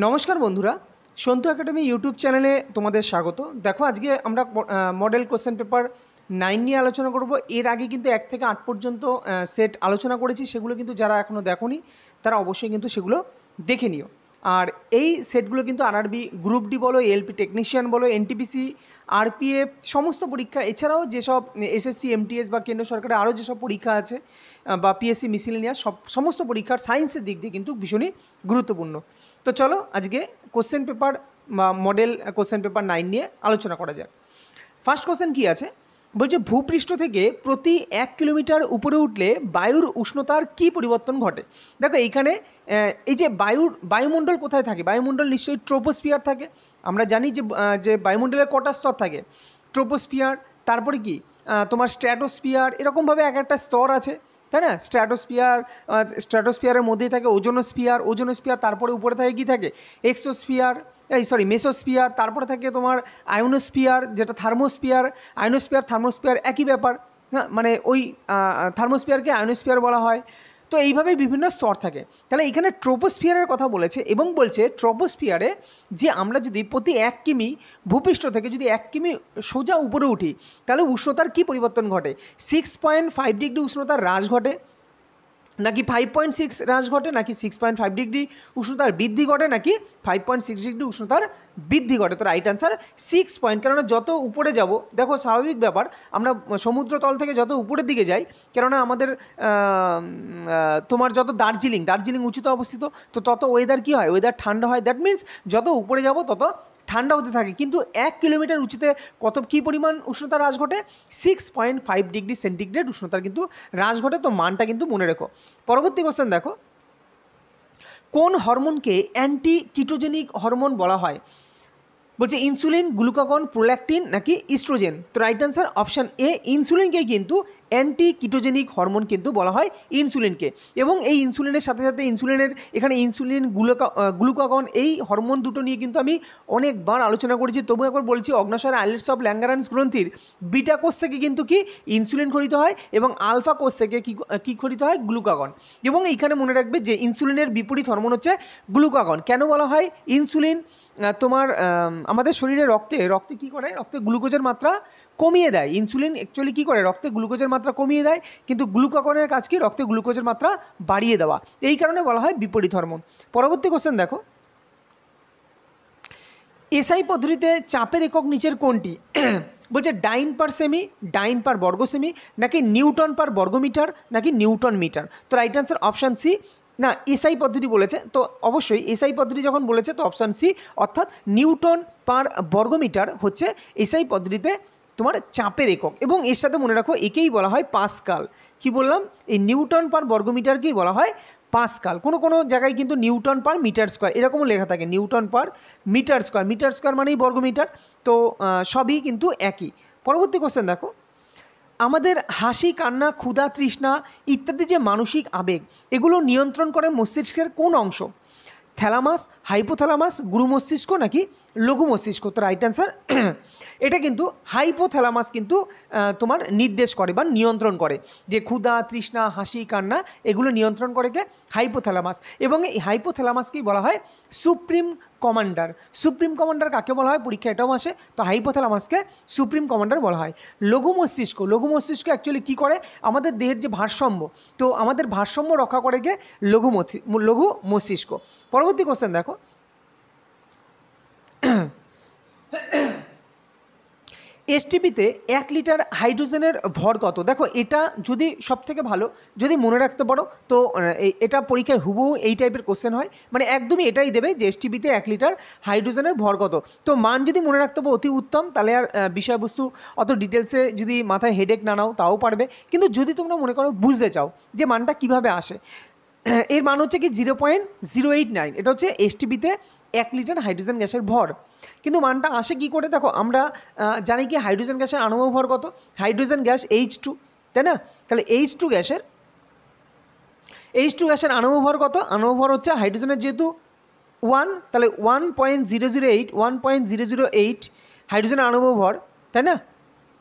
নমস্কার বন্ধুরা, Santu academy YouTube চ্যানেলে তোমাদের স্বাগত। দেখো, আজকে আমরা মডেল কোশ্চেন পেপার 9 নিয়ে আলোচনা করব। এর আগে কিন্তু 1 থেকে 8 পর্যন্ত সেট আলোচনা করেছি, সেগুলো কিন্তু যারা এখনও দেখোনি তারা অবশ্যই কিন্তু সেগুলো দেখে নিও। আর এই সেটগুলো কিন্তু আরআরবি গ্রুপ ডি বলো, এলপি টেকনিশিয়ান বলো, এনটিপিসি, আরপিএফ সমস্ত পরীক্ষা, এছাড়াও যেসব এসএসসি, এমটিএস বা কেন্দ্র সরকারের আরও যেসব পরীক্ষা আছে বা পিএসসি মিসেলেনিয়াস সমস্ত পরীক্ষার সায়েন্সের দিক দিয়ে কিন্তু ভীষণই গুরুত্বপূর্ণ। তো চলো আজকে কোশ্চেন পেপার বা মডেল কোশ্চেন পেপার 9 নিয়ে আলোচনা করা যাক। ফার্স্ট কোশ্চেন কী আছে, বলছে ভূপৃষ্ঠ থেকে প্রতি 1 কিলোমিটার উপরে উঠলে বায়ুর উষ্ণতার কী পরিবর্তন ঘটে। দেখো এইখানে এই যে বায়ুমণ্ডল কোথায় থাকে, বায়ুমণ্ডল নিশ্চয়ই ট্রোপোস্ফিয়ার থাকে। আমরা জানি যে বায়ুমণ্ডলের কটা স্তর থাকে, ট্রোপোস্ফিয়ার, তারপরে কি তোমার স্ট্র্যাটোস্ফিয়ার, এরকমভাবে এক একটা স্তর আছে, তাই না? স্ট্র্যাটোস্ফিয়ারের মধ্যেই থাকে ওজোনোস্ফিয়ার, তারপরে উপরে থাকে কি থাকে মেসোস্ফিয়ার, তারপরে থাকে তোমার আয়োনোস্ফিয়ার, যেটা থার্মোস্ফিয়ার একই ব্যাপার, হ্যাঁ, মানে ওই থার্মোস্ফিয়ারকে আয়োনোস্ফিয়ার বলা হয়। তো এইভাবে বিভিন্ন স্তর থাকে। তাহলে এখানে ট্রোপোস্ফিয়ারের কথা বলেছে এবং বলছে ট্রোপোস্ফিয়ারে যে আমরা যদি প্রতি 1 কিমি ভূপৃষ্ঠ থেকে যদি 1 কিমি সোজা উপরে উঠি তাহলে উষ্ণতার কী পরিবর্তন ঘটে। 6.5 ডিগ্রি উষ্ণতার হ্রাস ঘটে, নাকি 5.6 হ্রাস ঘটে, নাকি 6.5 ডিগ্রি উষ্ণতার বৃদ্ধি ঘটে, নাকি 5.6 ডিগ্রি উষ্ণতার বৃদ্ধি ঘটে। তো রাইট আনসার 6 পয়েন্ট। কেননা যত উপরে যাব, দেখো স্বাভাবিক ব্যাপার, আমরা সমুদ্রতল থেকে যত উপরের দিকে যাই, কেননা আমাদের তোমার যত দার্জিলিং উঁচুতে অবস্থিত, তো তত ওয়েদার কী হয়, ওয়েদার ঠান্ডা হয়। দ্যাট মিন্স যত উপরে যাব তত ঠান্ডা হতে থাকে। কিন্তু 1 কিলোমিটার উঁচুতে কী পরিমাণ উষ্ণতার হ্রাস ঘটে, 6.5 ডিগ্রি সেন্টিগ্রেড উষ্ণতার কিন্তু হ্রাস ঘটে। তো মানটা কিন্তু মনে রেখো। পরবর্তী কোশ্চেন দেখো, কোন হরমোনকে অ্যান্টি কিটোজেনিক হরমোন বলা হয়। বলছে ইনসুলিন, গ্লুকাগন, প্রোল্যাকটিন নাকি ইস্ট্রোজেন। তো রাইট আনসার অপশান এ, ইনসুলিনকে কিন্তু অ্যান্টি কিটোজেনিক হরমোন কিন্তু বলা হয় ইনসুলিনকে। এবং এই ইনসুলিনের সাথে সাথে এখানে ইনসুলিন, গ্লুকাগন এই হরমোন দুটো নিয়ে কিন্তু আমি অনেকবার আলোচনা করেছি। তবু একবার বলছি, অগ্ন্যাশয়ের আইলেটস অফ ল্যাঙ্গারান্স গ্রন্থির বিটা কোষ থেকে কিন্তু কি ইনসুলিন খরিত হয় এবং আলফা কোষ থেকে কি খরিত হয়, গ্লুকাগন। এবং এইখানে মনে রাখবে যে ইনসুলিনের বিপরীত হরমোন হচ্ছে গ্লুকাগন। কেন বলা হয় ইনসুলিন, তোমার আমাদের শরীরে রক্তে কী করে, রক্তে গ্লুকোজের মাত্রা কমিয়ে দেয়। ইনসুলিন অ্যাকচুয়ালি কী করে, রক্তে গ্লুকোজের মাত্রা কমিয়ে দেয়, কিন্তু গ্লুকাগনের কাজ কি, রক্তে গ্লুকোজের মাত্রা বাড়িয়ে দেওয়া। এই কারণে বলা হয় বিপরীত হরমোন। পরবর্তী কোশ্চেন দেখো, এসআই পদ্ধতিতে চাপের একক নিচের কোনটি। বলছে ডাইন পার সেমি, ডাইন পার বর্গ সেমি, নাকি নিউটন পার বর্গমিটার, নাকি নিউটন মিটার। তো রাইট আনসার অপশান সি। না, এসআই পদ্ধতি বলেছে, তো অবশ্যই এসআই পদ্ধতি যখন বলেছে তো অপশান সি, অর্থাৎ নিউটন পার বর্গমিটার হচ্ছে এসআই পদ্ধতিতে তোমার চাপের একক। এবং এর সাথে মনে রাখো একেই বলা হয় পাস্কাল। কি বললাম, এই নিউটন পার বর্গমিটারকেই বলা হয় পাস্কাল। কোনো জায়গায় কিন্তু নিউটন পার মিটার স্কোয়ার এরকমও লেখা থাকে, নিউটন পার মিটার স্কোয়ার মানেই বর্গমিটার। তো সবই কিন্তু একই। পরবর্তী কোশ্চেন দেখো, আমাদের হাসি, কান্না, ক্ষুধা, তৃষ্ণা ইত্যাদি যে মানসিক আবেগ, এগুলো নিয়ন্ত্রণ করে মস্তিষ্কের কোন অংশ। থ্যালামাস, হাইপোথ্যালামাস, গুরু মস্তিষ্ক নাকি লঘু মস্তিষ্ক। তো রাইট অ্যান্সার এটা কিন্তু হাইপোথ্যালামাস কিন্তু তোমার নির্দেশ করে বা নিয়ন্ত্রণ করে, যে ক্ষুধা, তৃষ্ণা, হাসি, কান্না এগুলো নিয়ন্ত্রণ করে কে, হাইপোথ্যালামাস। এবং এই হাইপোথ্যালামাসকেই বলা হয় সুপ্রিম কমান্ডার কাকে বলা হয়, পরীক্ষা এটাও আসে। তো হাইপোথ্যালামাসকে সুপ্রিম কমান্ডার বলা হয়। লঘু মস্তিষ্ক অ্যাকচুয়ালি কী করে, আমাদের দেহের যে ভারসাম্য, তো আমাদের ভারসাম্য রক্ষা করে কে, লঘু মস্তিষ্ক। পরবর্তী কোশ্চেন দেখো, এসটিপিতে 1 লিটার হাইড্রোজেনের ভর কত। দেখো এটা যদি সবথেকে ভালো যদি মনে রাখতে পারো, তো এটা পরীক্ষায় হুবহু এই টাইপের কোশ্চেন হয়, মানে একদমই এটাই দেবে যে এসটিপিতে 1 লিটার হাইড্রোজেনের ভর কত। তো মান যদি মনে রাখতে পারো অতি উত্তম, তাহলে আর বিষয়বস্তু অত ডিটেলসে যদি মাথায় হেডেক না নাও তাও পারবে। কিন্তু যদি তোমরা মনে করো বুঝতে চাও যে মানটা কিভাবে আসে, এর মান হচ্ছে কি 0.089। এটা হচ্ছে এসটিপিতে 1 লিটার হাইড্রোজেন গ্যাসের ভর। কিন্তু মানটা আসে কী করে, দেখো আমরা জানি কি হাইড্রোজেন গ্যাসের আণবিক ভর কত, হাইড্রোজেন গ্যাস H2, তাই না? তাহলে H2 গ্যাসের আণবিক ভর কত, আণবিক ভর হচ্ছে হাইড্রোজেনের যেহেতু 1, তাহলে 1.008 হাইড্রোজেনের আণবিক ভর, তাই না?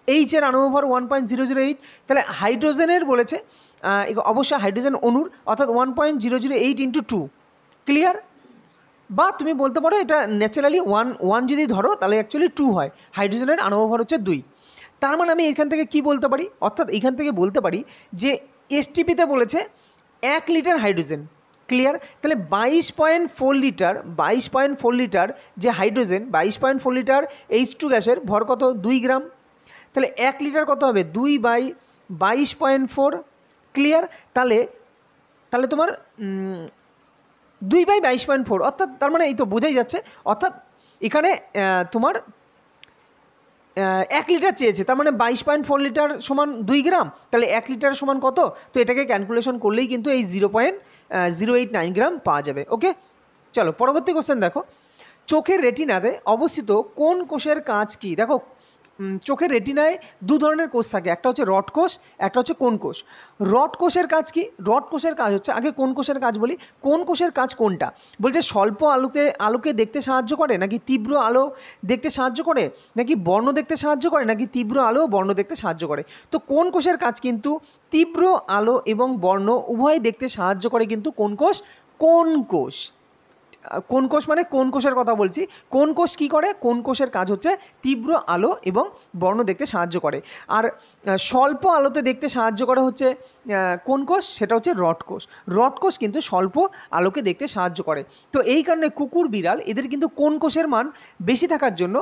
এইচের আণবিক ভর 1.008। তাহলে হাইড্রোজেনের বলেছে অবশ্যই হাইড্রোজেন অণুর, অর্থাৎ 1.008 × 2। ক্লিয়ার? বা তুমি বলতে পারো এটা ন্যাচারালি ওয়ান যদি ধরো তাহলে অ্যাকচুয়ালি 2 হয়, হাইড্রোজেনের আণবিক হচ্ছে 2। তার মানে আমি এখান থেকে কি বলতে পারি, অর্থাৎ এখান থেকে বলতে পারি যে এসটিপিতে বলেছে 1 লিটার হাইড্রোজেন, ক্লিয়ার। তাহলে 22.4 লিটার যে হাইড্রোজেন, 22.4 লিটার H2 গ্যাসের ভর কত, 2 গ্রাম। তাহলে 1 লিটার কত হবে, 2/22.4, ক্লিয়ার। তাহলে তোমার 2/22.4, অর্থাৎ তার মানে এই তো বোঝাই যাচ্ছে, অর্থাৎ এখানে তোমার 1 লিটার চেয়েছে, তার মানে 22.4 লিটার সমান 2 গ্রাম, তাহলে 1 লিটার সমান কত, তো এটাকে ক্যালকুলেশন করলেই কিন্তু এই 0.089 গ্রাম পাওয়া যাবে। ওকে, চলো পরবর্তী কোশ্চেন দেখো, চোখের রেটিনাতে অবস্থিত কোন কোষের কাজ কি। দেখো চোখের রেটিনায় 2 ধরনের কোষ থাকে, একটা হচ্ছে রড কোষ, একটা হচ্ছে কোন কোষ। রড কোষের কাজ কি, রড কোষের কাজ হচ্ছে, আগে কোন কোষের কাজ বলি, কোন কোষের কাজ কোনটা, বলছে স্বল্প আলোকে দেখতে সাহায্য করে, নাকি তীব্র আলো দেখতে সাহায্য করে, নাকি বর্ণ দেখতে সাহায্য করে, নাকি তীব্র আলো বর্ণ দেখতে সাহায্য করে। তো কোন কোষের কাজ কিন্তু তীব্র আলো এবং বর্ণ উভয় দেখতে সাহায্য করে, কিন্তু কোন কোষ, কোন কোষ। কোন কোষ মানে কোন কোষের কথা বলছি, কোন কোষ কী করে, কোন কোষের কাজ হচ্ছে তীব্র আলো এবং বর্ণ দেখতে সাহায্য করে। আর স্বল্প আলোতে দেখতে সাহায্য করে হচ্ছে কোন কোষ, সেটা হচ্ছে রড কোষ। রড কোষ কিন্তু স্বল্প আলোকে দেখতে সাহায্য করে। তো এই কারণে কুকুর, বিড়াল এদের কিন্তু কোন কোষের মান বেশি থাকার জন্য,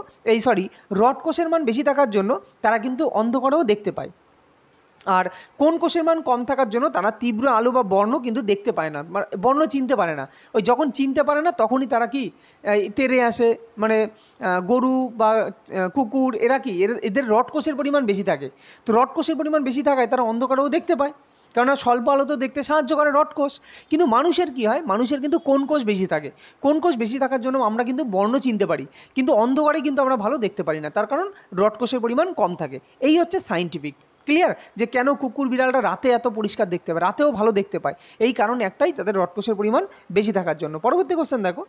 রড কোষের মান বেশি থাকার জন্য তারা কিন্তু অন্ধকারেও দেখতে পায়। আর কোন কোষের মান কম থাকার জন্য তারা তীব্র আলো বা বর্ণ কিন্তু দেখতে পায় না, বর্ণ চিনতে পারে না। ওই যখন চিনতে পারে না তখনই তারা কি তেরে আসে, মানে গরু বা কুকুর এরা কি এদের রড কোষের পরিমাণ বেশি থাকে। তো রড কোষের পরিমাণ বেশি থাকায় তারা অন্ধকারেও দেখতে পায়, কেননা স্বল্প আলো তো দেখতে সাহায্য করে রড কোষ। কিন্তু মানুষের কি হয়, মানুষের কিন্তু কোন কোষ বেশি থাকে, কোন কোষ বেশি থাকার জন্য আমরা কিন্তু বর্ণ চিনতে পারি, কিন্তু অন্ধকারে কিন্তু আমরা ভালো দেখতে পারি না, তার কারণ রড কোষের পরিমাণ কম থাকে। এই হচ্ছে সায়েন্টিফিক, ক্লিয়ার, যে কেন কুকুর বিড়ালরা রাতে এত পরিষ্কার দেখতে পায়, রাতেও ভালো দেখতে পায়, এই কারণ একটাই, তাদের রড কোষের পরিমাণ বেশি থাকার জন্য। পরবর্তী কোশ্চেন দেখো,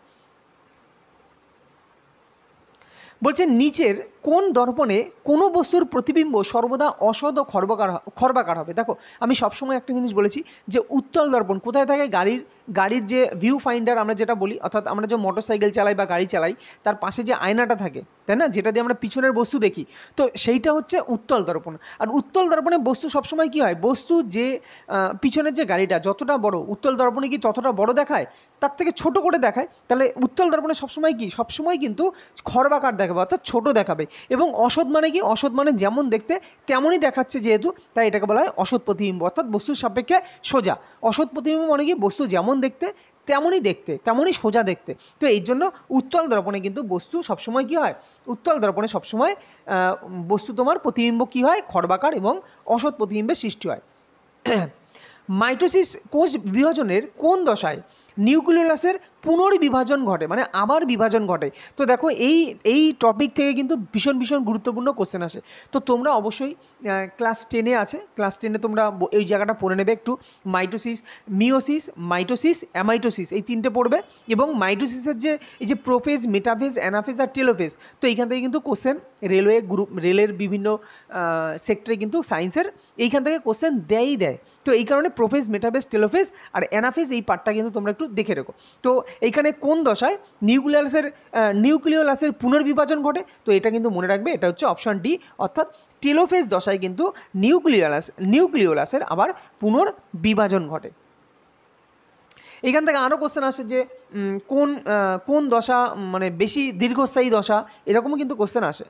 বলছে নিচের কোন দর্পণে কোনো বস্তুর প্রতিবিম্ব সর্বদা অসৎ ও খর্বাকার হবে। দেখো আমি সবসময় একটা জিনিস বলেছি যে উত্তল দর্পণ কোথায় থাকে, গাড়ির যে ভিউ ফাইন্ডার আমরা যেটা বলি, অর্থাৎ আমরা যে মোটরসাইকেল চালাই বা গাড়ি চালাই তার পাশে যে আয়নাটা থাকে, তাই না, যেটা দিয়ে আমরা পিছনের বস্তু দেখি, তো সেইটা হচ্ছে উত্তল দর্পণ। আর উত্তল দর্পণে বস্তু সবসময় কী হয়, বস্তু যে পিছনের যে গাড়িটা যতটা বড়, উত্তল দর্পণে কি ততটা বড় দেখায়, তার থেকে ছোট করে দেখায়। তাহলে উত্তল দর্পণে সবসময় কিন্তু খর্বাকার দেখাবে, অর্থাৎ ছোট দেখাবে। এবং অসৎ মানে কি, অসৎ মানে যেমন দেখতে তেমনই দেখাচ্ছে যেহেতু, তাই এটাকে বলা হয় অসৎ প্রতিবিম্ব, অর্থাৎ বস্তুর সাপেক্ষে সোজা। অসৎ প্রতিবিম্ব মানে কি, বস্তু যেমন দেখতে তেমনই সোজা দেখতে। তো এই জন্য উত্তল দর্পণে কিন্তু বস্তু সবসময় কী হয়, উত্তল দর্পণে সবসময় বস্তু তোমার প্রতিবিম্ব কী হয়, খর্বাকার এবং অসৎ প্রতিবিম্বের সৃষ্টি হয়। মাইটোসিস কোষ বিভাজনের কোন দশায় নিউক্লিয়াসের পুনর্বিভাজন ঘটে, মানে আবার বিভাজন ঘটে। তো দেখো এই টপিক থেকে কিন্তু ভীষণ গুরুত্বপূর্ণ কোশ্চেন আসে। তো তোমরা অবশ্যই ক্লাস 10-এ আছে, ক্লাস 10-এ তোমরা এই জায়গাটা পড়ে নেবে একটু, মাইটোসিস, মিওসিস, মাইটোসিস, অ্যামাইটোসিস এই তিনটে পড়বে। এবং মাইটোসিসের যে এই যে প্রোফেজ, মেটাফেজ, অ্যানাফেজ আর টেলোফেজ, তো এইখান থেকে কিন্তু কোশ্চেন রেলের বিভিন্ন সেক্টরে কিন্তু সায়েন্সের এইখান থেকে কোশ্চেন দেয়। তো এই কারণে প্রোফেজ, মেটাফেজ, টেলোফেজ আর অ্যানাফেজ এই পার্টটা কিন্তু তোমরা একটু দেখে রেখো। তো এইখানে কোন দশায় নিউক্লিয়াসের পুনর্বিভাজন ঘটে, তো এটা কিন্তু মনে রাখবে, এটা হচ্ছে অপশন ডি, অর্থাৎ টেলোফেজ দশায় কিন্তু নিউক্লিয়াসের আবার পুনর্বিভাজন ঘটে। এখান থেকে আরও কোশ্চেন আসে যে কোন দশা মানে বেশি দীর্ঘস্থায়ী দশা, এরকমও কিন্তু কোশ্চেন আসে।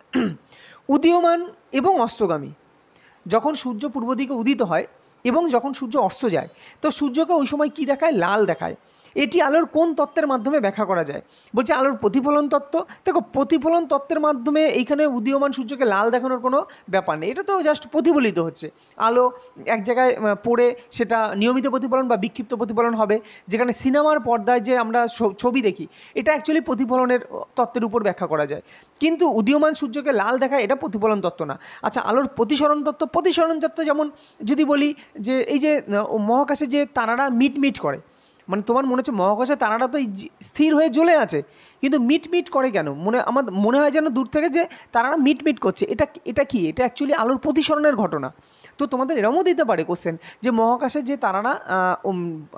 উদীয়মান এবং অস্তগামী, যখন সূর্য পূর্ব দিকে উদিত হয় এবং যখন সূর্য অস্ত যায়, তো সূর্যকে ওই সময় কী দেখায়, লাল দেখায়। এটি আলোর কোন তত্ত্বের মাধ্যমে ব্যাখ্যা করা যায়, বলছে আলোর প্রতিফলন তত্ত্ব। দেখো প্রতিফলন তত্ত্বের মাধ্যমে এইখানে উদীয়মান সূর্যকে লাল দেখানোর কোনো ব্যাপার নেই, এটা তো জাস্ট প্রতিফলিত হচ্ছে। আলো এক জায়গায় পড়ে সেটা নিয়মিত প্রতিফলন বা বিক্ষিপ্ত প্রতিফলন হবে, যেখানে সিনেমার পর্দায় যে আমরা ছবি দেখি এটা অ্যাকচুয়ালি প্রতিফলনের তত্ত্বের উপর ব্যাখ্যা করা যায়। কিন্তু উদীয়মান সূর্যকে লাল দেখায় এটা প্রতিফলন তত্ত্ব না। আচ্ছা, আলোর প্রতিসরণ তত্ত্ব যেমন যদি বলি যে এই যে মহাকাশে যে তারারা মিট করে, মানে তোমার মনে হচ্ছে মহাকাশে তারাটা তো স্থির হয়ে জ্বলে আছে, কিন্তু মিটমিট করে কেন? আমার মনে হয় যেন দূর থেকে যে তারারা মিটমিট করছে। এটা কি? এটা অ্যাকচুয়ালি আলোর প্রতিসরণের ঘটনা। তো তোমাদের এরমও দিতে পারে কোশ্চেন যে মহাকাশে যে তারারা,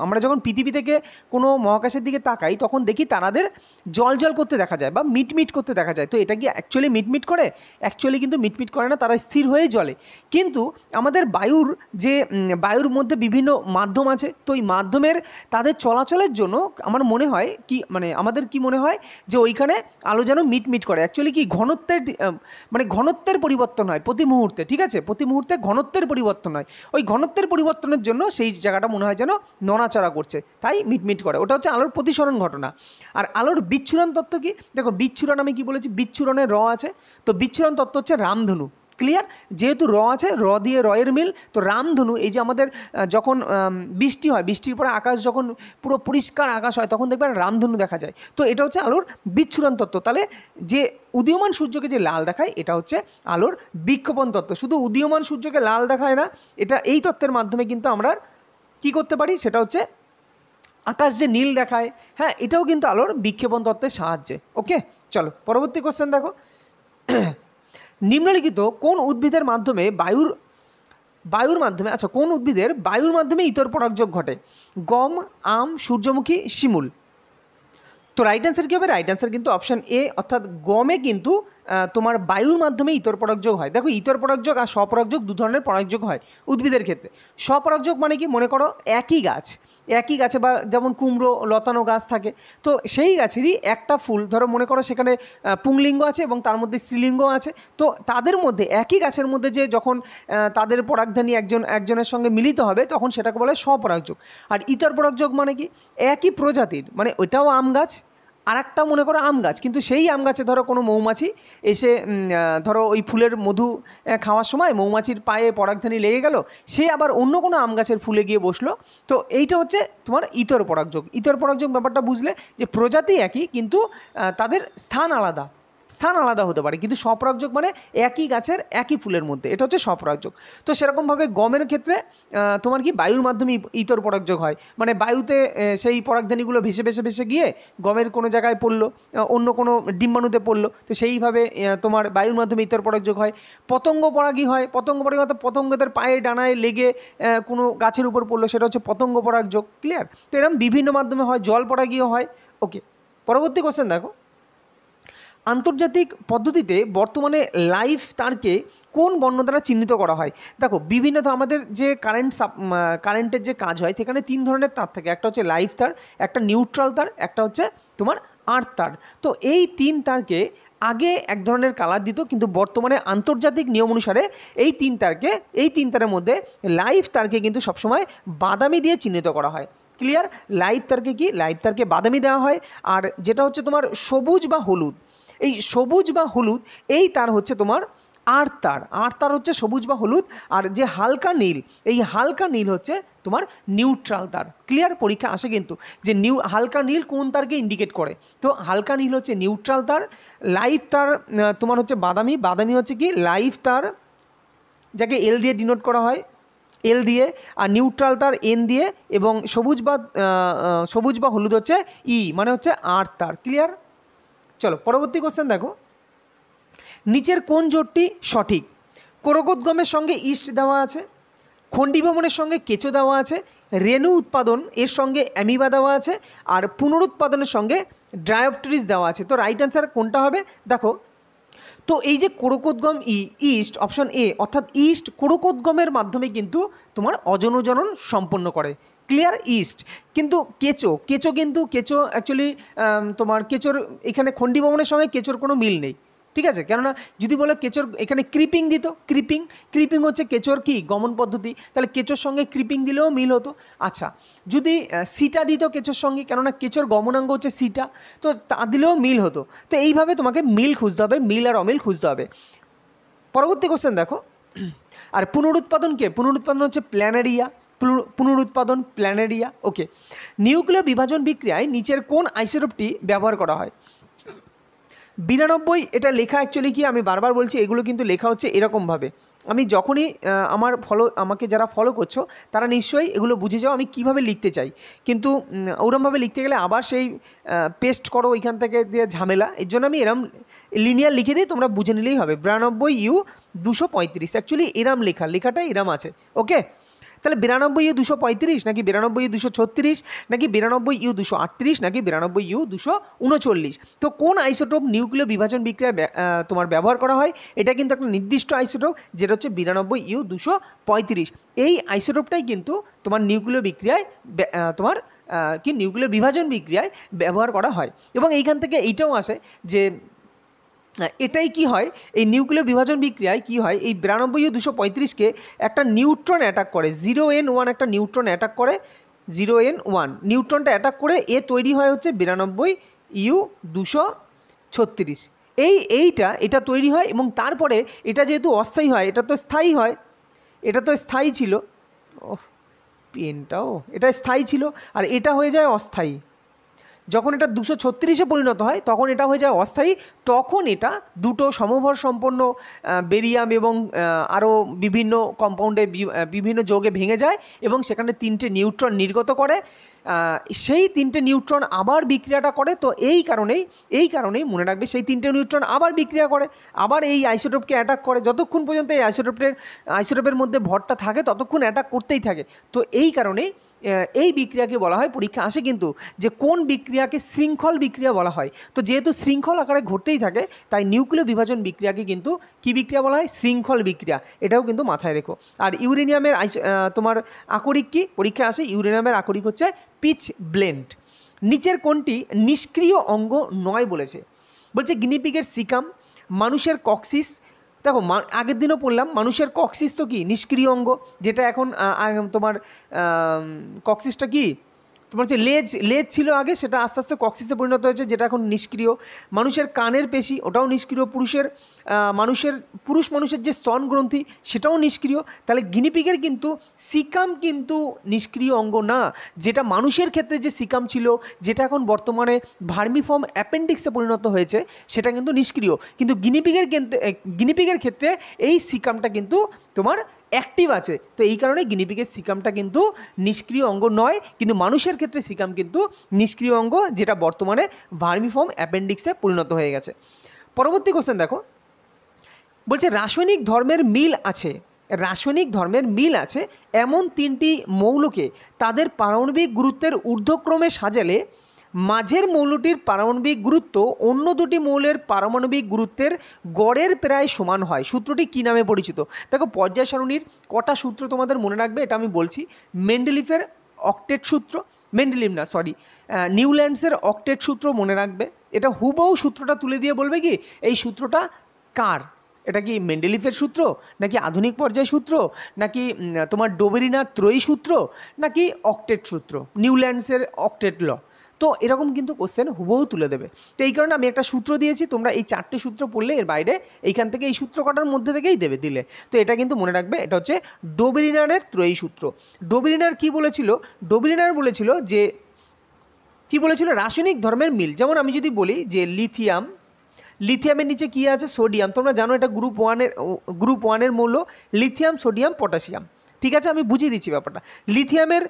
আমরা যখন পৃথিবী থেকে কোনো মহাকাশের দিকে তাকাই তখন দেখি তারাদের জল জল করতে দেখা যায় বা মিটমিট করতে দেখা যায়। তো এটা কি অ্যাকচুয়ালি মিটমিট করে? অ্যাকচুয়ালি কিন্তু মিটমিট করে না, তারা স্থির হয়ে জ্বলে। কিন্তু আমাদের বায়ুর মধ্যে বিভিন্ন মাধ্যম আছে, তো এই মাধ্যমের তাদের চলাচলের জন্য আমার মনে হয় কি, মানে আমাদের কি মনে হয় যে ওইখানে আলো যেন মিটমিট করে। অ্যাকচুয়ালি কি ঘনত্বের পরিবর্তন হয় প্রতি মুহূর্তে, ঠিক আছে? প্রতি মুহূর্তে ঘনত্বের পরিবর্তন হয়। ওই ঘনত্বের পরিবর্তনের জন্য সেই জায়গাটা মনে হয় যেন নড়াচড়া করছে, তাই মিটমিট করে। ওটা হচ্ছে আলোর প্রতিসরণ ঘটনা। আর আলোর বিচ্ছুরণ তত্ত্ব কি? দেখো, বিচ্ছুরণ আমি কি বলেছি, বিচ্ছুরণের র আছে, তো বিচ্ছুরণ তত্ত্ব হচ্ছে রামধনু। ক্লিয়ার? যেহেতু র আছে, র দিয়ে রয়ের মিল, তো রামধনু। এই যে আমাদের যখন বৃষ্টি হয়, বৃষ্টির পরে আকাশ যখন পুরো পরিষ্কার আকাশ হয় তখন দেখবেন রামধনু দেখা যায়। তো এটা হচ্ছে আলোর বিচ্ছুরণ তত্ত্ব। তাহলে যে উদীয়মান সূর্যকে যে লাল দেখায় এটা হচ্ছে আলোর বিক্ষেপণ তত্ত্ব। শুধু উদীয়মান সূর্যকে লাল দেখায় না, এটা এই তত্ত্বের মাধ্যমে কিন্তু আমরা কি করতে পারি, সেটা হচ্ছে আকাশ যে নীল দেখায়, হ্যাঁ, এটাও কিন্তু আলোর বিক্ষেপণ তত্ত্বের সাহায্যে। ওকে, চলো পরবর্তী কোশ্চেন দেখো। নিম্নলিখিত কোন উদ্ভিদের মাধ্যমে বায়ুর মাধ্যমে, আচ্ছা, কোন উদ্ভিদের বায়ুর মাধ্যমে ইতর পরাগযোগ ঘটে? গম, আম, সূর্যমুখী, শিমুল। তো রাইট অ্যান্সার কী হবে? রাইট অ্যান্সার কিন্তু অপশান এ, অর্থাৎ গমে কিন্তু তোমার বায়ুর মাধ্যমে ইতর পরাগযোগ হয়। দেখো, ইতর পরাগযোগ আর স্বপরাগযোগ দু ধরনের পরাগযোগ হয় উদ্ভিদের ক্ষেত্রে। স্বপরাগযোগ মানে কি? মনে করো একই গাছে বা যেমন কুমড়ো লতানো গাছ থাকে, তো সেই গাছেরই একটা ফুল, ধরো মনে করো সেখানে পুংলিঙ্গ আছে এবং তার মধ্যে স্ত্রীলিঙ্গ আছে, তো তাদের মধ্যে একই গাছের মধ্যে যে যখন তাদের পরাগধানী একজনের সঙ্গে মিলিত হবে তখন সেটাকে বলে স্বপরাগযোগ। আর ইতর পরাগযোগ মানে কি? একই প্রজাতির, মানে ওইটাও আম গাছ, আর একটা মনে করো আম গাছ, কিন্তু সেই আম গাছে ধরো কোনো মৌমাছি এসে ধরো ওই ফুলের মধু খাওয়ার সময় মৌমাছির পায়ে পরাগধানী লেগে গেল, সে আবার অন্য কোনো আম গাছের ফুলে গিয়ে বসলো। তো এইটা হচ্ছে তোমার ইতর পরাগযোগ। ইতর পরাগযোগ ব্যাপারটা বুঝলে যে প্রজাতি একই কিন্তু তাদের স্থান আলাদা হতে পারে, কিন্তু স্বপরাগযোগ মানে একই গাছের একই ফুলের মধ্যে, এটা হচ্ছে স্বপরাগযোগ। তো সেরকমভাবে গমের ক্ষেত্রে তোমার কি বায়ুর মাধ্যমে ইতর পরাগযোগ হয়, মানে বায়ুতে সেই পরাগধানীগুলো ভেসে গিয়ে গমের কোনো জায়গায় পড়লো, অন্য কোনো ডিম্বাণুতে পড়লো, তো সেইভাবে তোমার বায়ুর মাধ্যমে ইতর পরাগযোগ হয়। পতঙ্গ পরাগী হয়, অর্থাৎ পতঙ্গদের পায়ে ডানায় লেগে কোনো গাছের উপর পড়লো, সেটা হচ্ছে পতঙ্গ পরাগযোগ। ক্লিয়ার? তো এরকম বিভিন্ন মাধ্যমে হয়, জল পরাগীও হয়। ওকে, পরবর্তী কোশ্চেন দেখো। আন্তর্জাতিক পদ্ধতিতে বর্তমানে লাইফ তারকে কোন বর্ণ দ্বারা চিহ্নিত করা হয়? দেখো, বিভিন্ন আমাদের যে কারেন্টের যে কাজ হয় সেখানে তিন ধরনের তার থাকে, একটা হচ্ছে লাইফ তার, একটা নিউট্রাল তার, একটা হচ্ছে তোমার আর্থ তার। তো এই তিন তারকে আগে এক ধরনের কালার দিত, কিন্তু বর্তমানে আন্তর্জাতিক নিয়ম অনুসারে এই তিন তারের মধ্যে লাইফ তারকে কিন্তু সবসময় বাদামি দিয়ে চিহ্নিত করা হয়। ক্লিয়ার? লাইফ তারকে বাদামি দেওয়া হয়। আর যেটা হচ্ছে তোমার সবুজ বা হলুদ, এই সবুজ বা হলুদ এই তার হচ্ছে তোমার আর্থ তার হচ্ছে সবুজ বা হলুদ। আর যে হালকা নীল, এই হালকা নীল হচ্ছে তোমার নিউট্রাল তার। ক্লিয়ার? পরীক্ষা আসে কিন্তু যে হালকা নীল কোন তারকে ইন্ডিকেট করে, তো হালকা নীল হচ্ছে নিউট্রাল তার। লাইফ তার তোমার হচ্ছে বাদামি হচ্ছে কি লাইফ তার, যাকে এল দিয়ে ডিনোট করা হয়, এল দিয়ে, আর নিউট্রাল তার এন দিয়ে, এবং সবুজ বা হলুদ হচ্ছে ই, মানে হচ্ছে আর্থ তার। ক্লিয়ার? চলো পরবর্তী কোশ্চেন দেখো। নিচের কোন জোটটি সঠিক? কোরকোদ্গমের সঙ্গে ইস্ট দেওয়া আছে, খণ্ডীভবনের সঙ্গে কেঁচো দেওয়া আছে, রেণু উৎপাদন এর সঙ্গে অ্যামিবা দেওয়া আছে, আর পুনরুৎপাদনের সঙ্গে ড্রায়োপটেরিস দেওয়া আছে। তো রাইট অ্যান্সার কোনটা হবে? দেখো, তো এই যে কোরকোদ্গম ইস্ট, অপশন এ, অর্থাৎ ইস্ট কোরকোদ্গমের মাধ্যমে কিন্তু তোমার অজনজনন সম্পন্ন করে। ক্লিয়ার? ইস্ট। কিন্তু কেঁচো অ্যাকচুয়ালি তোমার কেঁচোর এখানে খণ্ডীভবনের সঙ্গে কেঁচোর কোনো মিল নেই, ঠিক আছে? কেননা যদি বলো কেঁচোর এখানে ক্রিপিং দিত, ক্রিপিং হচ্ছে কেঁচোর কি গমন পদ্ধতি, তাহলে কেঁচোর সঙ্গে ক্রিপিং দিলেও মিল হতো। আচ্ছা, যদি সিটা দিত কেঁচোর সঙ্গে, কেননা কেঁচোর গমনাঙ্গ হচ্ছে সিটা, তো তা দিলেও মিল হতো। তো এইভাবে তোমাকে মিল খুঁজতে হবে, মিল আর অমিল খুঁজতে হবে। পরবর্তী কোশ্চেন দেখো। আর পুনরুৎপাদন হচ্ছে প্ল্যানেরিয়া। ওকে, নিউক্লিয় বিভাজন বিক্রিয়ায় নিচের কোন আইসোটোপটি ব্যবহার করা হয়? 92 এটা লেখা অ্যাকচুয়ালি কি, আমি বারবার বলছি এগুলো কিন্তু লেখা হচ্ছে এরকমভাবে, আমি যখনই আমাকে যারা ফলো করছো তারা নিশ্চয়ই এগুলো বুঝে যাও আমি কিভাবে লিখতে চাই, কিন্তু ওরমভাবে লিখতে গেলে আবার সেই পেস্ট করো ওইখান থেকে দিয়ে ঝামেলা, এর জন্য আমি এরম লিনিয়ার লিখে দিই, তোমরা বুঝে নিলেই হবে। 92U 235, অ্যাকচুয়ালি এরম লেখাটা এরম আছে। ওকে, তাহলে 92U 235 নাকি 92U 236 নাকি 92U 238 নাকি 92U 239, তো কোন আইসোটোপ নিউক্লিয় বিভাজন বিক্রিয়ায় তোমার ব্যবহার করা হয়? এটা কিন্তু একটা নির্দিষ্ট আইসোটোপ, যেটা হচ্ছে 92U 235। এই আইসোটোপটাই কিন্তু তোমার নিউক্লিয় বিক্রিয়ায় তোমার নিউক্লিয় বিভাজন বিক্রিয়ায় ব্যবহার করা হয়। এবং এইখান থেকে এইটাও আসে যে এটাই কি হয়, এই নিউক্লিয় বিভাজন বিক্রিয়ায় কি হয়, এই 92U 235কে একটা নিউট্রন অ্যাটাক করে, 0N1 একটা নিউট্রন অ্যাটাক করে, 0N1 নিউট্রনটা অ্যাটাক করে তৈরি হয় হচ্ছে 92U 236। এটা তৈরি হয় এবং তারপরে এটা যেহেতু অস্থায়ী হয়, এটা তো স্থায়ী হয়, এটা তো স্থায়ী ছিল, এটা স্থায়ী ছিল আর এটা হয়ে যায় অস্থায়ী। যখন এটা 236-এ পরিণত হয় তখন এটা হয়ে যায় অস্থায়ী, তখন এটা দুটো সমভর সম্পন্ন বেরিয়াম এবং আরও বিভিন্ন কম্পাউন্ডে বিভিন্ন যৌগে ভেঙে যায় এবং সেখানে 3টে নিউট্রন নির্গত করে, সেই 3টে নিউট্রন আবার বিক্রিয়াটা করে। তো এই কারণেই মনে রাখবে, সেই 3টে নিউট্রন আবার বিক্রিয়া করে, আবার এই আইসোটোপকে অ্যাটাক করে, যতক্ষণ পর্যন্ত এই আইসোটোপের মধ্যে ভরটা থাকে ততক্ষণ অ্যাটাক করতেই থাকে। তো এই কারণেই এই বিক্রিয়াকে বলা হয়, পরীক্ষা আসে কিন্তু, যে কোন বিক্রিয়াকে শৃঙ্খল বিক্রিয়া বলা হয়। তো যেহেতু শৃঙ্খল আকারে ঘটতেই থাকে তাই নিউক্লিয় বিভাজন বিক্রিয়াকে কিন্তু কী বিক্রিয়া বলা হয়? শৃঙ্খল বিক্রিয়া। এটাও কিন্তু মাথায় রেখো। আর ইউরেনিয়ামের তোমার আকরিক কি পরীক্ষা আসে? ইউরেনিয়ামের আকরিক হচ্ছে পিচ ব্লেন্ড। নিচের কোনটি নিষ্ক্রিয় অঙ্গ নয় বলেছে? বলছে গিনিপিগের সিকাম, মানুষের কক্সিস। দেখো আগের দিনও পড়লাম মানুষের কক্সিস তো কি নিষ্ক্রিয় অঙ্গ, যেটা এখন তোমার কক্সিসটা কি তোমার হচ্ছে লেজ ছিল আগে, সেটা আস্তে আস্তে কক্সিসে পরিণত হয়েছে, যেটা এখন নিষ্ক্রিয়। মানুষের কানের পেশি, ওটাও নিষ্ক্রিয়। পুরুষ মানুষের যে স্তন গ্রন্থি, সেটাও নিষ্ক্রিয়। তাহলে গিনিপিগের কিন্তু সিকাম কিন্তু নিষ্ক্রিয় অঙ্গ না। যেটা মানুষের ক্ষেত্রে যে সিকাম ছিল, যেটা এখন বর্তমানে ভার্মিফর্ম অ্যাপেন্ডিক্সে পরিণত হয়েছে, সেটা কিন্তু নিষ্ক্রিয়। কিন্তু গিনিপিগের ক্ষেত্রে এই সিকামটা কিন্তু তোমার অ্যাক্টিভ আছে। তো এই কারণে গিনিপিগের সিকামটা কিন্তু নিষ্ক্রিয় অঙ্গ নয়, কিন্তু মানুষের ক্ষেত্রে সিকাম কিন্তু নিষ্ক্রিয় অঙ্গ, যেটা বর্তমানে ভার্মিফর্ম অ্যাপেন্ডিক্সে পরিণত হয়ে গেছে। পরবর্তী কোশ্চেন দেখো, বলছে রাসায়নিক ধর্মের মিল আছে এমন 3টি মৌলকে তাদের পারমাণবিক গুরুত্বের ঊর্ধ্বক্রমে সাজালে মাঝের মৌলটির পারমাণবিক গুরুত্ব অন্য দুটি মৌলের পারমাণবিক গুরুত্বের গড়ের প্রায় সমান হয়। সূত্রটি কী নামে পরিচিত? দেখো পর্যায় সারণীর কটা সূত্র তোমাদের মনে রাখবে এটা আমি বলছি। মেন্ডেলিফের অক্টেট সূত্র, নিউল্যান্ডসের অক্টেট সূত্র মনে রাখবে। এটা হুবহু সূত্রটা তুলে দিয়ে বলবে কি এই সূত্রটা কার, এটা কি মেন্ডেলিফের সূত্র নাকি আধুনিক পর্যায় সূত্র নাকি তোমার ডোবেরিনার ত্রয়ী সূত্র নাকি অক্টেট সূত্র, নিউল্যান্ডসের অক্টেট ল। তো এরকম কিন্তু কোশ্চেন হুবহু তুলে দেবে। তো এই কারণে আমি একটা সূত্র দিয়েছি, তোমরা এই 4টে সূত্র পড়লে এর বাইরে এইখান থেকে এই সূত্র কটার মধ্যে থেকেই দিলে। তো এটা কিন্তু মনে রাখবে, এটা হচ্ছে ডোবেরিনারের ত্রয়ী সূত্র। ডোবেরিনার কি বলেছিল? ডোবেরিনার বলেছিল যে রাসায়নিক ধর্মের মিল। যেমন আমি যদি বলি যে লিথিয়ামের নিচে কী আছে? সোডিয়াম। তোমরা জানো এটা গ্রুপ ওয়ানের মৌল, লিথিয়াম, সোডিয়াম, পটাশিয়াম। ঠিক আছে, আমি বুঝিয়ে দিচ্ছি ব্যাপারটা। লিথিয়ামের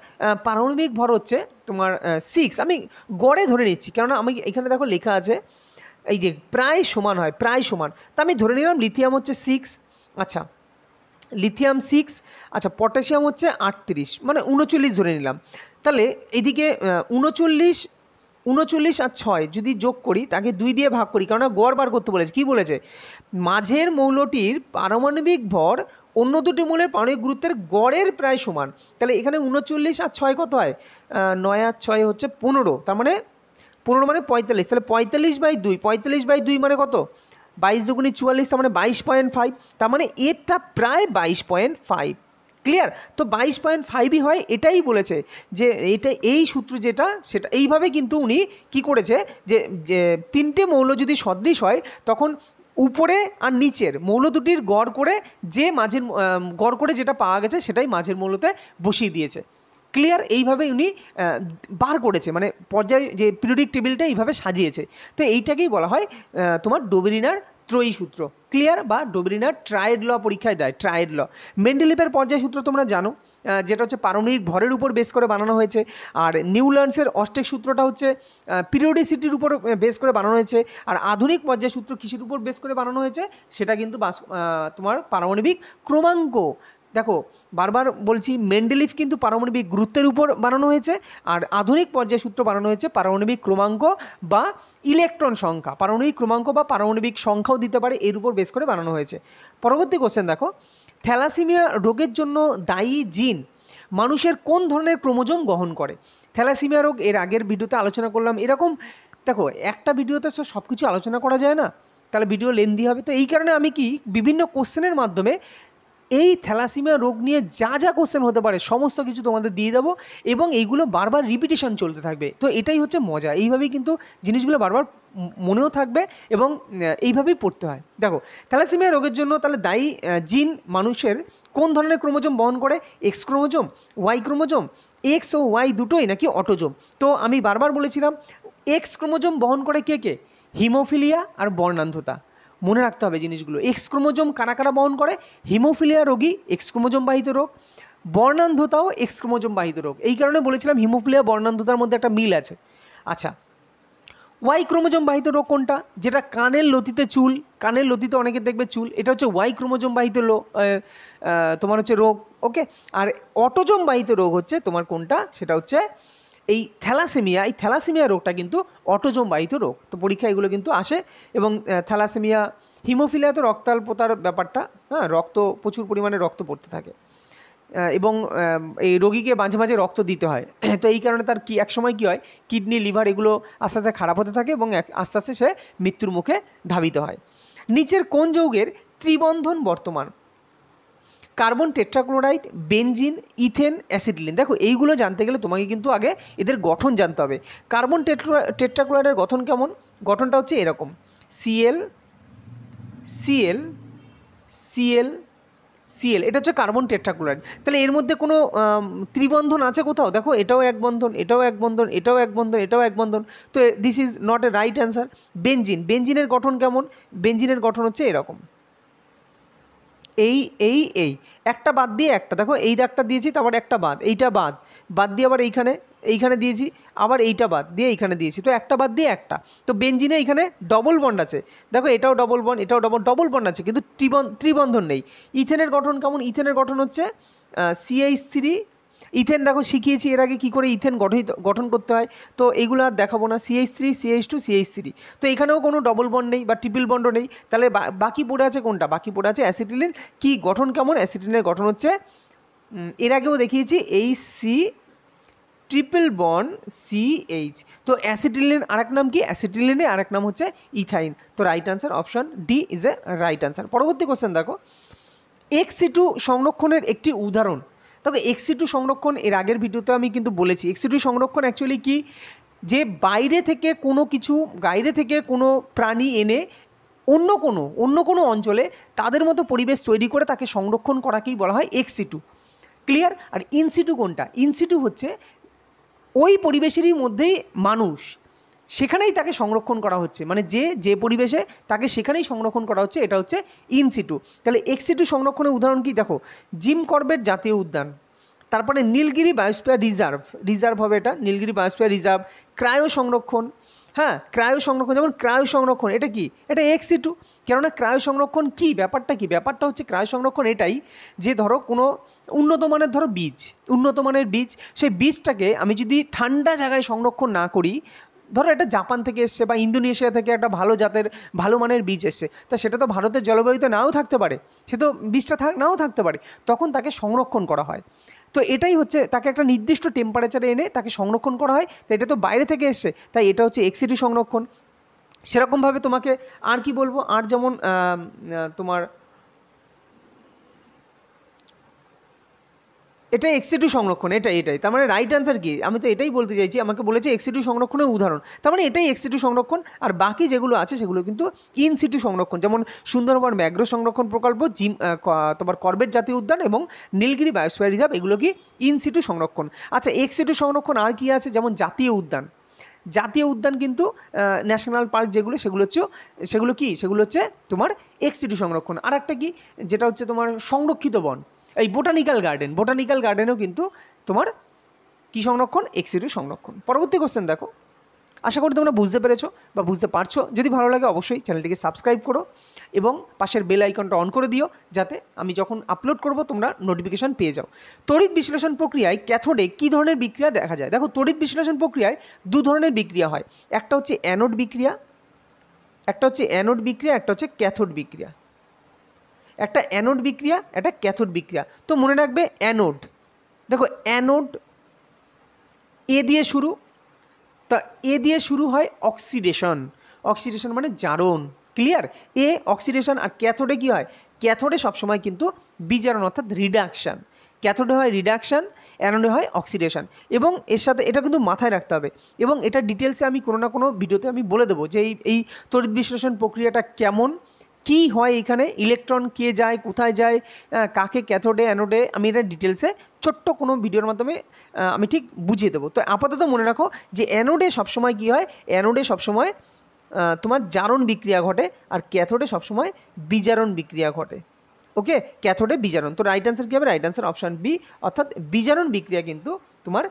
পারমাণবিক ভর হচ্ছে তোমার 6, আমি গড়ে ধরে নিচ্ছি, কেননা আমি এখানে দেখো লেখা আছে এই যে প্রায় সমান হয়, প্রায় সমান। তা আমি ধরে নিলাম লিথিয়াম হচ্ছে 6, আচ্ছা লিথিয়াম 6, আচ্ছা পটাশিয়াম হচ্ছে 38, মানে 39 ধরে নিলাম। তাহলে এদিকে 39 আর 6 যদি যোগ করি, তাকে 2 দিয়ে ভাগ করি, কেননা গড় বার করতে বলেছে। কী বলেছে? মাঝের মৌলটির পারমাণবিক ভর অন্য দুটি মৌলের পারমাণবিক গুরুত্বের গড়ের প্রায় সমান। তাহলে এখানে 39 আর 6 কত হয়? 9 আর 6 হচ্ছে 15, তার মানে 15 মানে 45। তাহলে 45/2 মানে কত? 22 দুগুণে 44, তার মানে 22.5, তার মানে এটা প্রায় 22.5। ক্লিয়ার? তো 22.5ই হয়, এটাই বলেছে যে এই সূত্র যেটা সেটা এইভাবে কিন্তু উনি কি করেছে যে 3টে মৌল যদি সদৃশ হয় তখন উপরে আর নিচের মৌল দুটির গড় করে যেটা পাওয়া গেছে সেটাই মাঝের মৌলতে বসিয়ে দিয়েছে। ক্লিয়ার? এইভাবে উনি বার করেছে, মানে পর্যায় যে পিরিয়ডিক টেবিলটা এইভাবে সাজিয়েছে। তো এইটাকেই বলা হয় তোমার ডোবেরিনার ত্রয়ী সূত্র, ক্লিয়ার, বা ডোবরিনার ট্রায়েড ল পরীক্ষায় দেয়, ট্রায়েড ল। মেন্ডেলিভের পর্যায় সূত্র তোমরা জানো, যেটা হচ্ছে পারমাণবিক ভরের উপর বেস করে বানানো হয়েছে। আর নিউল্যান্ডসের অষ্টেক সূত্রটা হচ্ছে পিরিয়ডিসিটির উপর বেস করে বানানো হয়েছে। আর আধুনিক পর্যায় সূত্র কিসের উপর বেস করে বানানো হয়েছে, সেটা কিন্তু তোমার পারমাণবিক ক্রমাঙ্ক। দেখো বারবার বলছি, মেন্ডেলিভ কিন্তু পারমাণবিক গুরুত্বের উপর বানানো হয়েছে, আর আধুনিক পর্যায় সূত্র বানানো হয়েছে পারমাণবিক ক্রমাঙ্ক বা ইলেকট্রন সংখ্যা। পারমাণবিক ক্রমাঙ্ক বা পারমাণবিক সংখ্যাও দিতে পারে, এর উপর বেস করে বানানো হয়েছে। পরবর্তী কোশ্চেন দেখো, থ্যালাসেমিয়া রোগের জন্য দায়ী জিন মানুষের কোন ধরনের ক্রোমোজোম বহন করে? থ্যালাসেমিয়া রোগ এর আগের ভিডিওতে আলোচনা করলাম। এরকম দেখো একটা ভিডিওতে সব কিছু আলোচনা করা যায় না, তাহলে ভিডিও লেন্দি হবে। তো এই কারণে আমি কি বিভিন্ন কোশ্চেনের মাধ্যমে এই থ্যালাসেমিয়া রোগ নিয়ে যা যা কোশ্চেন হতে পারে সমস্ত কিছু তোমাদের দিয়ে দেবো, এবং এইগুলো বারবার রিপিটিশন চলতে থাকবে। তো এটাই হচ্ছে মজা, এইভাবেই কিন্তু জিনিসগুলো বারবার মনেও থাকবে এবং এইভাবেই পড়তে হয়। দেখো থ্যালাসেমিয়া রোগের জন্য তাহলে দায়ী জিন মানুষের কোন ধরনের ক্রোমোজোম বহন করে? X chromosome, Y chromosome, X ও ওয়াই দুটোই নাকি অটোজোম? তো আমি বারবার বলেছিলাম এক্স ক্রোমোজোম বহন করে কে কে? হিমোফিলিয়া আর বর্ণান্ধতা। মনে রাখতে হবে জিনিসগুলো। এক্স ক্রোমোজোম কারা কারা বহন করে? হিমোফিলিয়া রোগী এক্স ক্রোমোজোম বাহিত রোগ, বর্ণান্ধতাও এক্স ক্রোমোজোম বাহিত রোগ। এই কারণে বলেছিলাম হিমোফিলিয়া বর্ণান্ধতার মধ্যে একটা মিল আছে। আচ্ছা, ওয়াই ক্রোমোজোম বাহিত রোগ কোনটা? যেটা কানের লতিতে চুল, কানের লতিতে অনেকে দেখবে চুল, এটা হচ্ছে ওয়াই ক্রোমোজোম বাহিত তোমার হচ্ছে রোগ। ওকে, আর অটোজোম বাহিত রোগ হচ্ছে তোমার কোনটা? সেটা হচ্ছে এই থ্যালাসেমিয়া। এই থ্যালাসেমিয়া রোগটা কিন্তু অটোজোম বাহিত রোগ। তো পরীক্ষা এগুলো কিন্তু আসে। এবং থ্যালাসেমিয়া, হিমোফিলিয়া তো রক্তাল্পতার ব্যাপারটা, হ্যাঁ, রক্ত প্রচুর পরিমাণে রক্ত পড়তে থাকে এবং এই রোগীকে মাঝে মাঝে রক্ত দিতে হয়। তো এই কারণে তার এক সময় কী হয়, কিডনি, লিভার এগুলো আস্তে আস্তে খারাপ হতে থাকে এবং আস্তে আস্তে সে মৃত্যুর মুখে ধাবিত হয়। নিচের কোন যৌগের ত্রিবন্ধন বর্তমান? Carbon tetrachloride, benzene, ethane, acetylene. দেখো এইগুলো জানতে গেলে তোমাকে কিন্তু আগে এদের গঠন জানতে হবে। কার্বন টেট্রাক্লোরাইডের গঠন কেমন? গঠনটা হচ্ছে এরকম, সিএল সিএল সিএল সিএল, এটা হচ্ছে কার্বন টেট্রাক্লোরাইড। তাহলে এর মধ্যে কোনো ত্রিবন্ধন আছে কোথাও? দেখো এটাও এক বন্ধন, এটাও এক বন্ধন, এটাও এক বন্ধন, এটাও এক বন্ধন। তো this is not a right answer. Benzene, বেনজিনের গঠন কেমন? বেনজিনের গঠন হচ্ছে এরকম, এই এই এই একটা বাদ দিয়ে একটা। দেখো এই দাগটা দিয়েছি, তারপর একটা বাদ, এইটা বাদ, বাদ দিয়ে আবার এইখানে দিয়েছি, আবার এইটা বাদ দিয়ে এইখানে দিয়েছি, তো একটা বাদ দিয়ে একটা। তো বেনজিনে এইখানে ডবল বন্ড আছে, দেখো এটাও ডবল বন্ড, এটাও ডবল বন্ড আছে, কিন্তু ত্রিবন্ধন নেই। ইথেনের গঠন কেমন? ইথেনের গঠন হচ্ছে CH3। ইথেন দেখো শিখিয়েছি এর আগে কী করে ইথেন গঠন করতে হয়, তো এইগুলো আর দেখাবো না। CH3, CH2, CH3। তো এখানেও কোনো ডবল বন্ড নেই বা ট্রিপল বন্ডও নেই। তাহলে বাকি পড়ে আছে কোনটা? বাকি পড়ে আছে অ্যাসিটিলিন। কি গঠন কেমন? অ্যাসিটিলিনের গঠন হচ্ছে, এর আগেও দেখিয়েছি, HC ট্রিপল বন্ড CH। তো অ্যাসিটিলিনের আরেক নাম কি? অ্যাসিটিলিনের আরেক নাম হচ্ছে ইথাইন। তো right answer option D is a right answer. পরবর্তী কোশ্চেন দেখো, XC2 সংরক্ষণের একটি উদাহরণ। দেখো XC2 সংরক্ষণ এর আগের ভিডিওতে আমি কিন্তু বলেছি। XC2 সংরক্ষণ অ্যাকচুয়ালি কি, যে বাইরে থেকে কোনো প্রাণী এনে অন্য কোনো অঞ্চলে তাদের মতো পরিবেশ তৈরি করে তাকে সংরক্ষণ করাকেই বলা হয় XC2। ক্লিয়ার? আর ইনসিটু কোনটা? ইনসিটু হচ্ছে ওই পরিবেশেরই মধ্যেই মানুষ, সেখানেই তাকে সংরক্ষণ করা হচ্ছে, মানে যে পরিবেশে তাকে সেখানেই সংরক্ষণ করা হচ্ছে, এটা হচ্ছে ইনসিটু। তাহলে XC2 সংরক্ষণের উদাহরণ কি? দেখো জিম করবেট জাতীয় উদ্যান, তারপরে নীলগিরি বায়োস্ফিয়ার রিজার্ভ হবে, এটা নীলগিরি বায়োস্ফিয়ার রিজার্ভ। ক্রায়ো সংরক্ষণ, হ্যাঁ ক্রায়ো সংরক্ষণ, যেমন ক্রায়ো সংরক্ষণ, এটা কি? এটা XC2। কেননা ক্রায়ো সংরক্ষণ কি ব্যাপারটা কি? ব্যাপারটা হচ্ছে ক্রায়ো সংরক্ষণ এটাই যে ধরো কোনো উন্নত মানের বীজ, সেই বীজটাকে আমি যদি ঠান্ডা জায়গায় সংরক্ষণ না করি, ধরো এটা জাপান থেকে এসছে বা ইন্দোনেশিয়া থেকে একটা ভালো মানের বীজ এসছে, তা সেটা তো ভারতের জলবায়ুতে নাও থাকতে পারে, সে তো বীজটা নাও থাকতে পারে, তখন তাকে সংরক্ষণ করা হয়। তো এটাই হচ্ছে, তাকে একটা নির্দিষ্ট টেম্পারেচারে এনে তাকে সংরক্ষণ করা হয়। তো এটা তো বাইরে থেকে এসছে, তাই এটা হচ্ছে XC2 সংরক্ষণ। সেরকমভাবে তোমাকে আর কি বলবো, আর যেমন তোমার এটা XC2 সংরক্ষণ, এটাই। তার মানে রাইট অ্যান্সার কি? আমি তো এটাই বলতে চাইছি, আমাকে বলেছে XC2 সংরক্ষণের উদাহরণ, তার মানে এটাই XC2 সংরক্ষণ। আর বাকি যেগুলো আছে সেগুলো কিন্তু ইনসিটু সংরক্ষণ, যেমন সুন্দরবন ব্যাঘ্র সংরক্ষণ প্রকল্প, তোমার করবেট জাতীয় উদ্যান এবং নীলগিরি বায়োস্ফিয়ার রিজার্ভ, এগুলো কি ইনসিটু সংরক্ষণ। আচ্ছা XC2 সংরক্ষণ আর কি আছে? যেমন জাতীয় উদ্যান, জাতীয় উদ্যান কিন্তু ন্যাশনাল পার্ক যেগুলো সেগুলো হচ্ছে তোমার এক্স-সিটু সংরক্ষণ। আর একটা কি, যেটা হচ্ছে তোমার সংরক্ষিত বন, এই বোটানিক্যাল গার্ডেনেও কিন্তু তোমার কি সংরক্ষণ, এক্স-সিটু সংরক্ষণ। পরবর্তী কোশ্চেন দেখো, আশা করি তোমরা বুঝতে পেরেছো বা বুঝতে পারছো। যদি ভালো লাগে অবশ্যই চ্যানেলটিকে সাবস্ক্রাইব করো এবং পাশের বেল আইকনটা অন করে দিও, যাতে আমি যখন আপলোড করব তোমরা নোটিফিকেশান পেয়ে যাও। তড়িৎ বিশ্লেষণ প্রক্রিয়ায় ক্যাথোডে কী ধরনের বিক্রিয়া দেখা যায়? দেখো, তড়িৎ বিশ্লেষণ প্রক্রিয়ায় দু ধরনের বিক্রিয়া হয়, একটা হচ্ছে অ্যানোড বিক্রিয়া, একটা হচ্ছে ক্যাথোড বিক্রিয়া। একটা অ্যানোড বিক্রিয়া, একটা ক্যাথোড বিক্রিয়া। তো মনে রাখবে অ্যানোড, দেখো অ্যানোড এ দিয়ে শুরু, তা এ দিয়ে শুরু হয় অক্সিডেশন মানে জারণ, ক্লিয়ার? এ অক্সিডেশন। আর ক্যাথোডে কী হয়? ক্যাথোডে সবসময় কিন্তু বিজারণ অর্থাৎ রিডাকশান। ক্যাথোডে হয় রিডাকশান, অ্যানোডে হয় অক্সিডেশন। এবং এর সাথে এটা কিন্তু মাথায় রাখতে হবে, এবং এটা ডিটেলসে আমি কোনো না কোনো ভিডিওতে আমি বলে দেবো যে এই তড়িৎ বিশ্লেষণ প্রক্রিয়াটা কেমন, কী হয় এখানে, ইলেকট্রন কে যায়, কোথায় যায়, কাকে ক্যাথোডে অ্যানোডে, আমি এটা ডিটেলসে ছোট্ট কোনো ভিডিওর মাধ্যমে আমি ঠিক বুঝিয়ে দেবো। তো আপাতত মনে রাখো যে অ্যানোডে সবসময় কী হয়, অ্যানোডে সবসময় তোমার জারণ বিক্রিয়া ঘটে, আর ক্যাথোডে সবসময় বিজারণ বিক্রিয়া ঘটে। ওকে, ক্যাথোডে বিজারণ। তো রাইট অ্যান্সার কী হবে? রাইট অ্যান্সার অপশান বি, অর্থাৎ বিজারণ বিক্রিয়া কিন্তু তোমার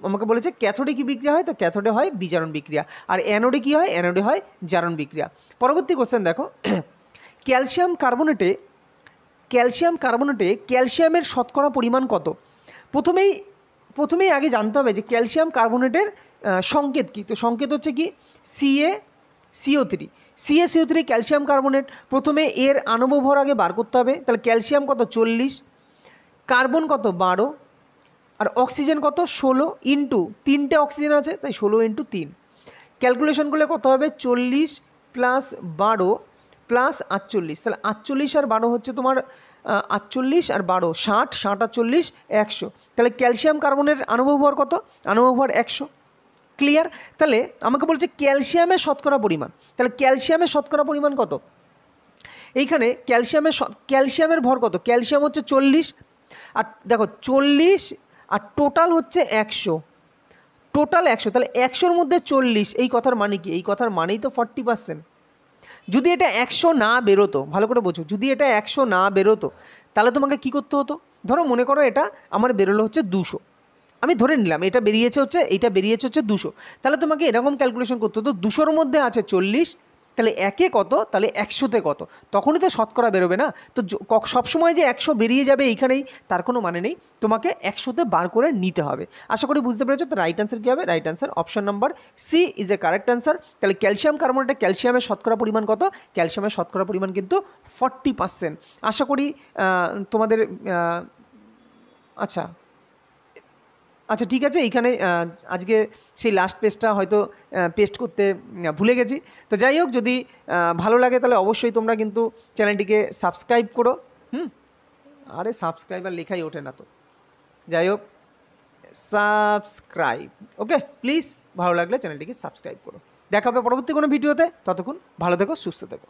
আমাকে বলেছে ক্যাথোডে কী বিক্রিয়া হয়, তো ক্যাথোডে হয় বিজারণ বিক্রিয়া, আর অ্যানোডে কী হয়, অ্যানোডে হয় জারণ বিক্রিয়া। পরবর্তী কোশ্চেন দেখো, ক্যালসিয়াম কার্বনেটে ক্যালসিয়ামের শতকরা পরিমাণ কত? প্রথমেই আগে জানতে হবে যে ক্যালসিয়াম কার্বনেটের সংকেত কী। তো সংকেত হচ্ছে কি, CaCO3 ক্যালসিয়াম কার্বনেট। প্রথমে এর আণবিক ভর আগে বার করতে হবে। তাহলে ক্যালসিয়াম কত? 40, কার্বন কত? 12, আর অক্সিজেন কত? 16 ইন্টু 3টে অক্সিজেন আছে, তাই 16 ইন্টু 3। ক্যালকুলেশন করলে কত হবে? 40 প্লাস 12 প্লাস 48, তাহলে 48 আর 12 হচ্ছে তোমার 48 আর 12 60, 60 আর 40 100। তাহলে ক্যালসিয়াম কার্বনের আণবিক ভর কত? আণবিক ভর 100, ক্লিয়ার? তাহলে আমাকে বলছে ক্যালসিয়ামের শতকরা পরিমাণ, তাহলে ক্যালসিয়ামের শতকরা পরিমাণ কত? এইখানে ক্যালসিয়ামের ভর কত? ক্যালসিয়াম হচ্ছে 40, আর দেখো 40 আর টোটাল হচ্ছে 100, তাহলে 100-র মধ্যে 40, এই কথার মানে কি? এই কথার মানেই তো 40%। যদি এটা 100 না বেরোতো, ভালো করে বোঝো, যদি এটা 100 না বেরোতো তাহলে তোমাকে কী করতে হতো? ধরো মনে করো এটা আমার বেরোলো হচ্ছে 200, আমি ধরে নিলাম এইটা বেরিয়েছে হচ্ছে 200, তাহলে তোমাকে এরকম ক্যালকুলেশন করতে হতো 200-র মধ্যে আছে 40, তাহলে একে কত, তাহলে 100-তে কত, তখনই তো শতকরা বেরোবে না। তো সবসময় যে 100 বেরিয়ে যাবে এইখানেই তার কোনো মানে নেই, তোমাকে 100-তে বার করে নিতে হবে। আশা করি বুঝতে পেরেছো। তো রাইট অ্যান্সার কী হবে? Right answer option number C is a correct answer. তাহলে ক্যালসিয়াম কার্বনেটে ক্যালসিয়ামের শতকরা পরিমাণ কত? ক্যালসিয়ামের শতকরা পরিমাণ কিন্তু 40%। আশা করি তোমাদের আচ্ছা ঠিক আছে, এইখানে আজকে সেই লাস্ট পেজটা হয়তো পেস্ট করতে ভুলে গেছি। তো যাই হোক, যদি ভালো লাগে তাহলে অবশ্যই তোমরা কিন্তু চ্যানেলটিকে সাবস্ক্রাইব করো। আরে সাবস্ক্রাইবার লেখাই ওঠে না তো, যাই হোক সাবস্ক্রাইব, ওকে প্লিজ, ভালো লাগলে চ্যানেলটিকে সাবস্ক্রাইব করো। দেখা হবে পরবর্তী কোনো ভিডিওতে, ততক্ষণ ভালো থেকো, সুস্থ থেকো।